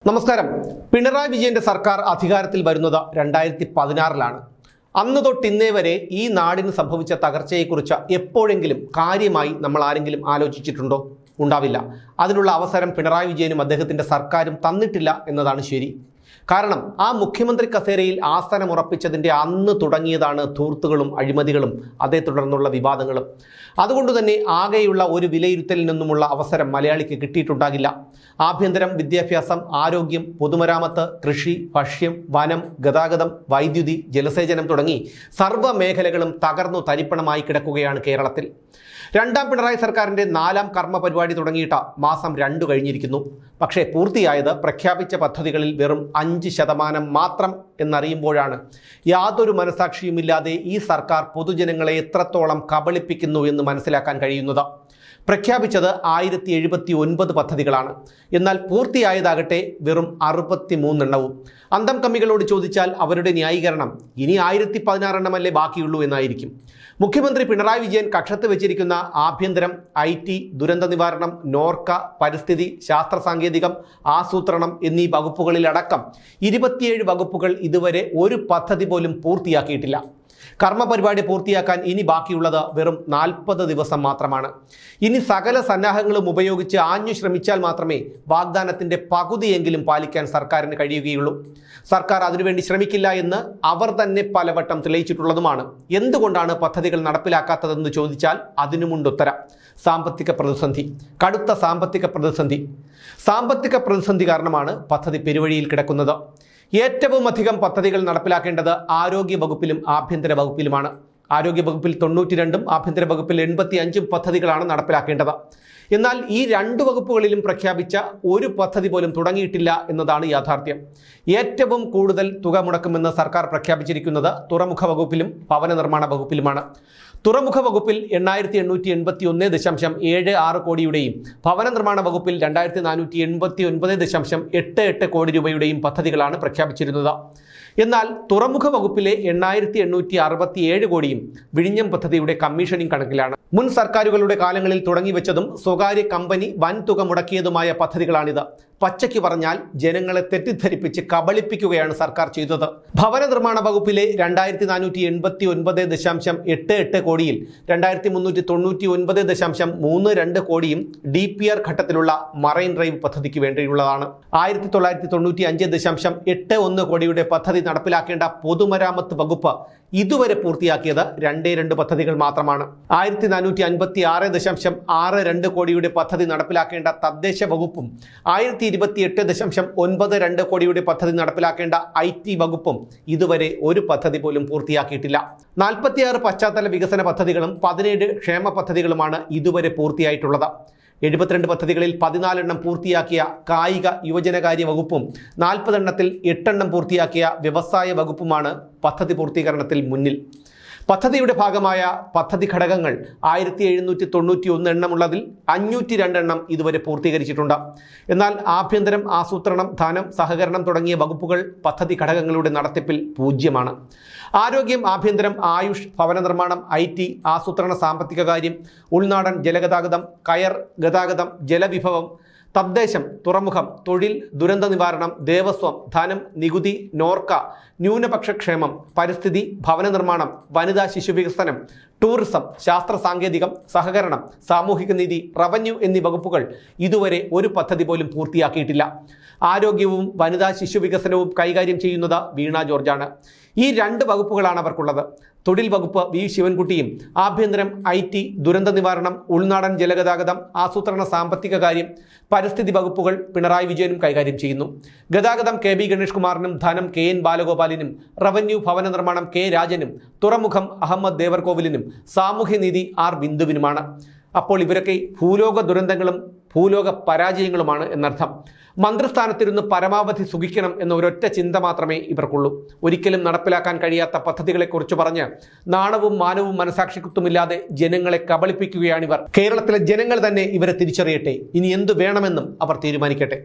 നമസ്കാരം. പിണറായി വിജയന്റെ സർക്കാർ അധികാരത്തിൽ വരുന്നത് 2016-ലാണ്. അന്ന് തൊട്ട് ഇന്നേ വരെ ഈ നാടിന് സംഭവിച്ച തകർച്ചയെക്കുറിച്ച് എപ്പോഴെങ്കിലും കാര്യമായി നമ്മൾ ആരെങ്കിലും ആലോചിച്ചിട്ടുണ്ടോ? ഉണ്ടാവില്ല. അതിനുള്ള അവസരം പിണറായി വിജയനും അദ്ദേഹത്തിൻ്റെ സർക്കാരും തന്നിട്ടില്ല എന്നതാണ് ശരി. കാരണം ആ മുഖ്യമന്ത്രി കസേരയിൽ ആസനമുറപ്പിച്ചതിൻ്റെ അന്ന് തുടങ്ങിയതാണ് ധൂർത്തുകളും അഴിമതികളും അതേ തുടർന്നുള്ള വിവാദങ്ങളും. അതുകൊണ്ട് തന്നെ ആകെയുള്ള ഒരു വിലയിരുത്തലിൽ നിന്നുമുള്ള അവസരം മലയാളിക്ക് കിട്ടിയിട്ടുണ്ടാകില്ല. ആഭ്യന്തരം, വിദ്യാഭ്യാസം, ആരോഗ്യം, പൊതുമരാമത്ത്, കൃഷി, ഭക്ഷ്യം, വനം, ഗതാഗതം, വൈദ്യുതി, ജലസേചനം തുടങ്ങി സർവ്വ മേഖലകളും തകർന്നു തരിപ്പണമായി കിടക്കുകയാണ് കേരളത്തിൽ. രണ്ടാം പിണറായി സർക്കാരിൻ്റെ 4ാം കർമ്മ പരിപാടി തുടങ്ങിയിട്ട് മാസം 2 കഴിഞ്ഞിരിക്കുന്നു. പക്ഷേ പൂർത്തിയായത് പ്രഖ്യാപിച്ച പദ്ധതികളിൽ വെറും 5% മാത്രം എന്നറിയുമ്പോഴാണ് യാതൊരു മനസാക്ഷിയുമില്ലാതെ ഈ സർക്കാർ പൊതുജനങ്ങളെ എത്രത്തോളം കബളിപ്പിക്കുന്നു എന്ന് മനസ്സിലാക്കാൻ കഴിയുന്നത്. പ്രഖ്യാപിച്ചത് 1079 പദ്ധതികളാണ്. എന്നാൽ പൂർത്തിയായതാകട്ടെ വെറും 63 എണ്ണവും. അന്തം കമ്മികളോട് ചോദിച്ചാൽ അവരുടെ ന്യായീകരണം ഇനി 1016 എണ്ണമല്ലേ ബാക്കിയുള്ളൂ എന്നായിരിക്കും. മുഖ്യമന്ത്രി പിണറായി വിജയൻ കക്ഷത്ത് വെച്ചിരിക്കുന്ന ആഭ്യന്തരം, IT, ദുരന്ത നിവാരണം, നോർക്ക, പരിസ്ഥിതി, ശാസ്ത്ര സാങ്കേതികം, ആസൂത്രണം എന്നീ വകുപ്പുകളിലടക്കം 27 വകുപ്പുകൾ ഇതുവരെ ഒരു പദ്ധതി പോലും പൂർത്തിയാക്കിയിട്ടില്ല. കർമ്മ പരിപാടി പൂർത്തിയാക്കാൻ ഇനി ബാക്കിയുള്ളത് വെറും 40 ദിവസം മാത്രമാണ്. ഇനി സകല സന്നാഹങ്ങളും ഉപയോഗിച്ച് ആഞ്ഞു ശ്രമിച്ചാൽ മാത്രമേ വാഗ്ദാനത്തിൻ്റെ പകുതിയെങ്കിലും പാലിക്കാൻ സർക്കാരിന് കഴിയുകയുള്ളൂ. സർക്കാർ അതിനുവേണ്ടി ശ്രമിക്കില്ല എന്ന് അവർ തന്നെ പലവട്ടം തെളിയിച്ചിട്ടുള്ളതുമാണ്. എന്തുകൊണ്ടാണ് പദ്ധതികൾ നടപ്പിലാക്കാത്തതെന്ന് ചോദിച്ചാൽ അതിനുമുണ്ടുത്തരം. സാമ്പത്തിക പ്രതിസന്ധി, കടുത്ത സാമ്പത്തിക പ്രതിസന്ധി കാരണമാണ് പദ്ധതി പെരുവഴിയിൽ കിടക്കുന്നത്. ഏറ്റവും അധികം പദ്ധതികൾ നടപ്പിലാക്കേണ്ടത് ആരോഗ്യ വകുപ്പിലും ആഭ്യന്തര വകുപ്പിലുമാണ്. ആരോഗ്യ വകുപ്പിൽ 92ഉം ആഭ്യന്തര വകുപ്പിൽ 85ഉം പദ്ധതികളാണ് നടപ്പിലാക്കേണ്ടത്. എന്നാൽ ഈ 2 വകുപ്പുകളിലും പ്രഖ്യാപിച്ച ഒരു പദ്ധതി പോലും തുടങ്ങിയിട്ടില്ല എന്നതാണ് യാഥാർത്ഥ്യം. ഏറ്റവും കൂടുതൽ തുക മുടക്കുമെന്ന് സർക്കാർ പ്രഖ്യാപിച്ചിരിക്കുന്നത് തുറമുഖ വകുപ്പിലും ഭവന നിർമ്മാണ വകുപ്പിലുമാണ്. തുറമുഖ വകുപ്പിൽ 8881.76 കോടിയുടെയും ഭവന നിർമ്മാണ വകുപ്പിൽ 2489.88 കോടി രൂപയുടെയും പദ്ധതികളാണ് പ്രഖ്യാപിച്ചിരുന്നത്. എന്നാൽ തുറമുഖ വകുപ്പിലെ 8867 കോടിയും വിഴിഞ്ഞം പദ്ധതിയുടെ കമ്മീഷനിങ് കണക്കിലാണ്. മുൻ സർക്കാരുകളുടെ കാലങ്ങളിൽ തുടങ്ങിവെച്ചതും സ്വകാര്യ കമ്പനി വൻ തുക മുടക്കിയതുമായ പദ്ധതികളാണിത്. പച്ചയ്ക്ക് പറഞ്ഞാൽ ജനങ്ങളെ തെറ്റിദ്ധരിപ്പിച്ച് കബളിപ്പിക്കുകയാണ് സർക്കാർ ചെയ്തത്. ഭവന നിർമ്മാണ വകുപ്പിലെ 2489.88 കോടിയിൽ 2399.32 കോടിയും DPR ഘട്ടത്തിലുള്ള മറൈൻ ഡ്രൈവ് പദ്ധതിക്ക് വേണ്ടിയുള്ളതാണ്. 1995.81 കോടിയുടെ പദ്ധതി നടപ്പിലാക്കേണ്ട പൊതുമരാമത്ത് വകുപ്പ് ഇതുവരെ പൂർത്തിയാക്കിയത് 2 പദ്ധതികൾ മാത്രമാണ്. 1456.62 കോടിയുടെ പദ്ധതി നടപ്പിലാക്കേണ്ട തദ്ദേശ വകുപ്പും 1028.92 കോടിയുടെ പദ്ധതി നടപ്പിലാക്കേണ്ട IT വകുപ്പും ഇതുവരെ ഒരു പദ്ധതി പോലും പൂർത്തിയാക്കിയിട്ടില്ല. 46 പശ്ചാത്തല വികസന പദ്ധതികളും 17 ക്ഷേമ പദ്ധതികളുമാണ് ഇതുവരെ പൂർത്തിയായിട്ടുള്ളത്. 72 പദ്ധതികളിൽ 14 എണ്ണം പൂർത്തിയാക്കിയ കായിക യുവജനകാര്യ വകുപ്പും 40 എണ്ണത്തിൽ 8 എണ്ണം പൂർത്തിയാക്കിയ വ്യവസായ വകുപ്പുമാണ് പദ്ധതി പൂർത്തീകരണത്തിൽ മുന്നിൽ. പദ്ധതിയുടെ ഭാഗമായ പദ്ധതി ഘടകങ്ങൾ 1791 എണ്ണമുള്ളതിൽ 502 എണ്ണം ഇതുവരെ പൂർത്തീകരിച്ചിട്ടുണ്ട്. എന്നാൽ ആഭ്യന്തരം, ആസൂത്രണം, ധനം, സഹകരണം തുടങ്ങിയ വകുപ്പുകൾ പദ്ധതി ഘടകങ്ങളുടെ നടത്തിപ്പിൽ 0-മാണ്. ആരോഗ്യം, ആഭ്യന്തരം, ആയുഷ്, ഭവന നിർമ്മാണം, IT, ആസൂത്രണ സാമ്പത്തിക കാര്യം, ഉൾനാടൻ ജലഗതാഗതം, കയർ ഗതാഗതം, ജലവിഭവം, തദ്ദേശം, തുറമുഖം, തൊഴിൽ, ദുരന്ത നിവാരണം, ദേവസ്വം, ധനം, നികുതി, നോർക്ക, ന്യൂനപക്ഷ ക്ഷേമം, പരിസ്ഥിതി, ഭവന നിർമ്മാണം, വനിതാ ശിശു വികസനം, ടൂറിസം, ശാസ്ത്ര സാങ്കേതികം, സഹകരണം, സാമൂഹിക നീതി, റവന്യൂ എന്നീ വകുപ്പുകൾ ഇതുവരെ ഒരു പദ്ധതി പോലും പൂർത്തിയാക്കിയിട്ടില്ല. ആരോഗ്യവും വനിതാ ശിശു വികസനവും കൈകാര്യം ചെയ്യുന്നത് വീണ ജോർജാണ്. ഈ 2 വകുപ്പുകളാണ് അവർക്കുള്ളത്. തൊഴിൽ വകുപ്പ് V ശിവൻകുട്ടിയും, ആഭ്യന്തരം, IT, ദുരന്ത നിവാരണം, ഉൾനാടൻ ജലഗതാഗതം, ആസൂത്രണ സാമ്പത്തിക കാര്യം, പരിസ്ഥിതി വകുപ്പുകൾ പിണറായി വിജയനും കൈകാര്യം ചെയ്യുന്നു. ഗതാഗതം KB ഗണേഷ് കുമാറിനും, ധനം KN ബാലഗോപാലിനും, റവന്യൂ ഭവന നിർമ്മാണം K രാജനും, തുറമുഖം അഹമ്മദ് ദേവർകോവിലിനും, സാമൂഹ്യനീതി R ബിന്ദുവിനുമാണ്. അപ്പോൾ ഇവരൊക്കെ ഭൂലോക ദുരന്തങ്ങളും ഭൂലോക പരാജയങ്ങളുമാണ് എന്നർത്ഥം. മന്ത്രിസ്ഥാനത്തിരുന്ന് പരമാവധി സുഖിക്കണം എന്ന ഒരൊറ്റ ചിന്ത മാത്രമേ ഇവർക്കുള്ളൂ. ഒരിക്കലും നടപ്പിലാക്കാൻ കഴിയാത്ത പദ്ധതികളെക്കുറിച്ച് പറഞ്ഞ് നാണവും മാനവും മനസാക്ഷിക്കുത്തുമില്ലാതെ ജനങ്ങളെ കബളിപ്പിക്കുകയാണിവർ. കേരളത്തിലെ ജനങ്ങൾ തന്നെ ഇവരെ തിരിച്ചറിയട്ടെ. ഇനി എന്തു വേണമെന്നും അവർ തീരുമാനിക്കട്ടെ.